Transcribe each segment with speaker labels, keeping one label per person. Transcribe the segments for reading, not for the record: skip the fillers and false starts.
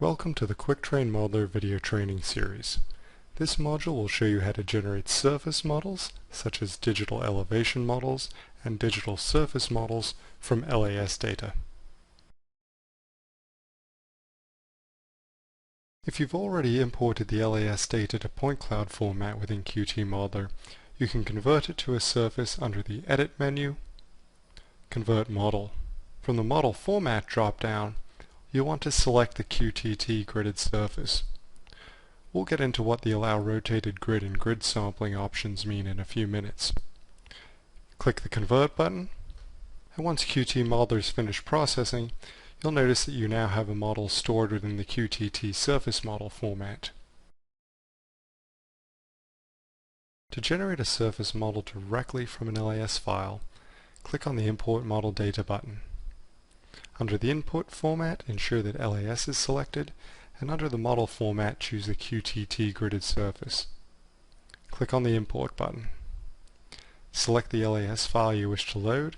Speaker 1: Welcome to the Quick Train Modeler video training series. This module will show you how to generate surface models, such as digital elevation models and digital surface models from LAS data. If you've already imported the LAS data to point cloud format within Qt Modeler, you can convert it to a surface under the Edit menu, Convert Model. From the Model Format drop-down, you'll want to select the QTT gridded surface. We'll get into what the Allow Rotated Grid and Grid Sampling options mean in a few minutes. Click the Convert button, and once Qt Modeler is finished processing, you'll notice that you now have a model stored within the QTT surface model format. To generate a surface model directly from an LAS file, click on the Import Model Data button. Under the input format, ensure that LAS is selected, and under the model format, choose the QTT gridded surface. Click on the Import button. Select the LAS file you wish to load,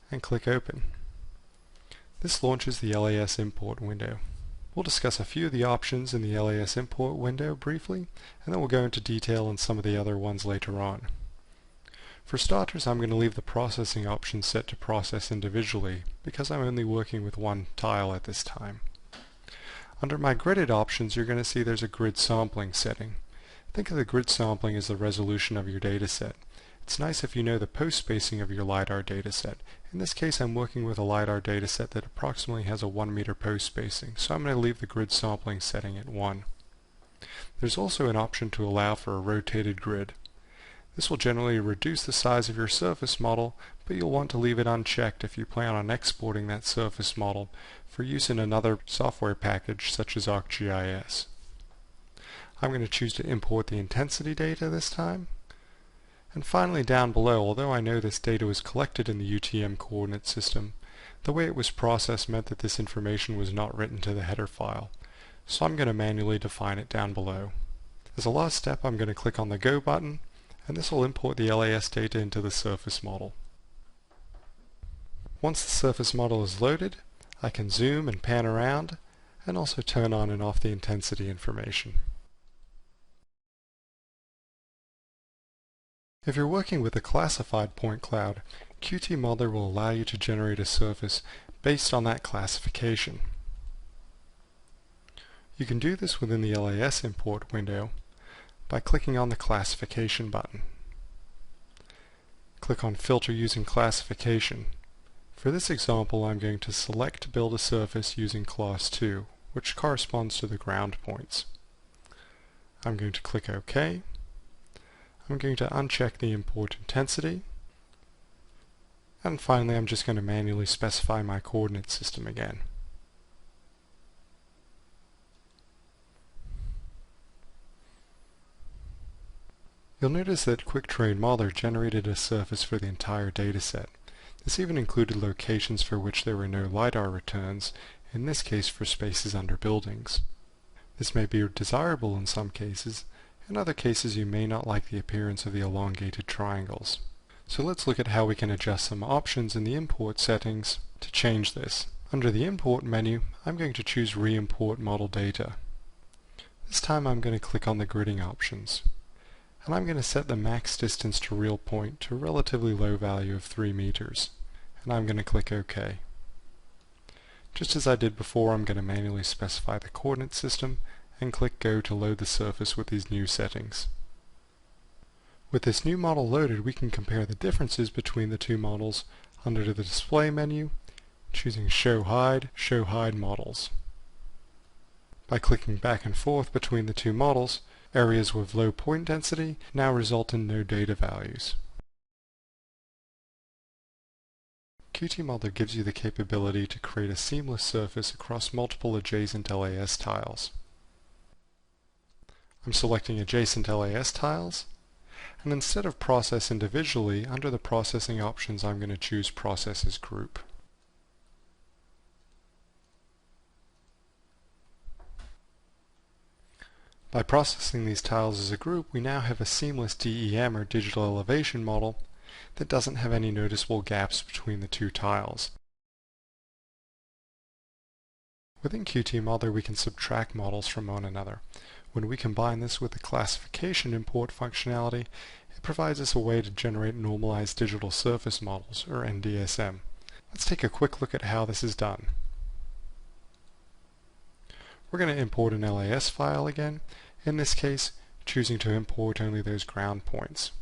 Speaker 1: and click Open. This launches the LAS import window. We'll discuss a few of the options in the LAS import window briefly, and then we'll go into detail on some of the other ones later on. For starters, I'm going to leave the processing option set to process individually, because I'm only working with one tile at this time. Under my gridded options, you're going to see there's a grid sampling setting. Think of the grid sampling as the resolution of your dataset. It's nice if you know the post spacing of your LiDAR dataset. In this case, I'm working with a LiDAR dataset that approximately has a 1 meter post spacing, so I'm going to leave the grid sampling setting at 1. There's also an option to allow for a rotated grid. This will generally reduce the size of your surface model, but you'll want to leave it unchecked if you plan on exporting that surface model for use in another software package such as ArcGIS. I'm going to choose to import the intensity data this time. And finally, down below, although I know this data was collected in the UTM coordinate system, the way it was processed meant that this information was not written to the header file. So I'm going to manually define it down below. As a last step, I'm going to click on the Go button, and this will import the LAS data into the surface model. Once the surface model is loaded, I can zoom and pan around, and also turn on and off the intensity information. If you're working with a classified point cloud, Qt Modeler will allow you to generate a surface based on that classification. You can do this within the LAS import window by clicking on the Classification button. Click on Filter using Classification. For this example, I'm going to select to build a surface using Class 2, which corresponds to the ground points. I'm going to click OK. I'm going to uncheck the import intensity, and finally I'm just going to manually specify my coordinate system again. You'll notice that Quick Train Modeler generated a surface for the entire dataset. This even included locations for which there were no LiDAR returns, in this case for spaces under buildings. This may be desirable in some cases. In other cases, you may not like the appearance of the elongated triangles. So let's look at how we can adjust some options in the import settings to change this. Under the Import menu, I'm going to choose Re-import Model Data. This time I'm going to click on the gridding options. And I'm going to set the max distance to real point to a relatively low value of 3 meters. And I'm going to click OK. Just as I did before, I'm going to manually specify the coordinate system and click Go to load the surface with these new settings. With this new model loaded, we can compare the differences between the two models under the Display menu, choosing Show Hide Models. By clicking back and forth between the two models, areas with low point density now result in no data values. Qt Modeler gives you the capability to create a seamless surface across multiple adjacent LAS tiles. I'm selecting adjacent LAS tiles, and instead of process individually, under the processing options I'm going to choose Process as Group. By processing these tiles as a group, we now have a seamless DEM or digital elevation model that doesn't have any noticeable gaps between the two tiles. Within Qt Modeler, we can subtract models from one another. When we combine this with the classification import functionality, it provides us a way to generate normalized digital surface models, or NDSM. Let's take a quick look at how this is done. We're going to import an LAS file again, in this case choosing to import only those ground points.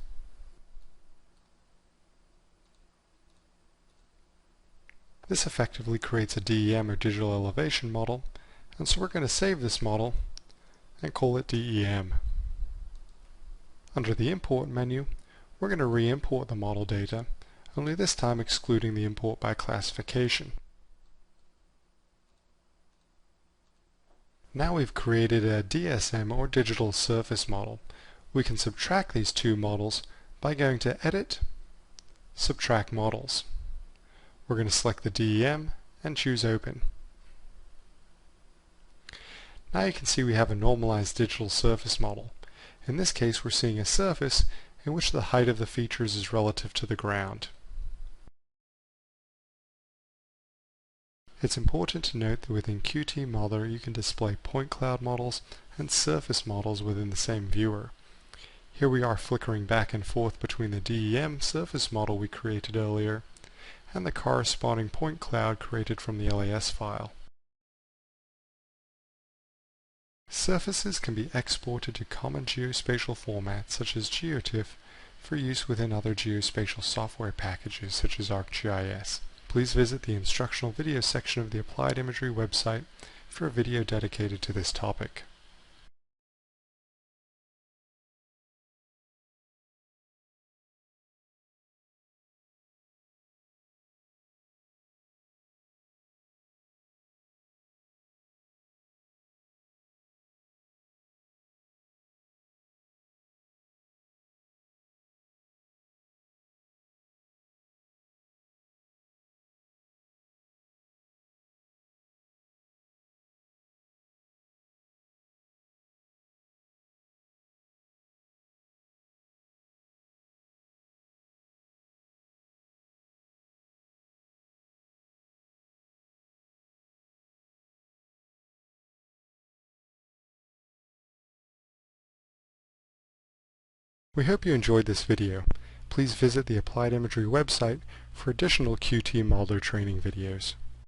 Speaker 1: This effectively creates a DEM or digital elevation model, and so we're going to save this model and call it DEM. Under the import menu, we're going to re-import the model data, only this time excluding the import by classification. Now we've created a DSM or digital surface model. We can subtract these two models by going to Edit, Subtract Models. We're going to select the DEM and choose Open. Now you can see we have a normalized digital surface model. In this case, we're seeing a surface in which the height of the features is relative to the ground. It's important to note that within Qt Modeler you can display point cloud models and surface models within the same viewer. Here we are flickering back and forth between the DEM surface model we created earlier and the corresponding point cloud created from the LAS file. Surfaces can be exported to common geospatial formats such as GeoTIFF for use within other geospatial software packages such as ArcGIS. Please visit the instructional video section of the Applied Imagery website for a video dedicated to this topic. We hope you enjoyed this video. Please visit the Applied Imagery website for additional Qt Modeler training videos.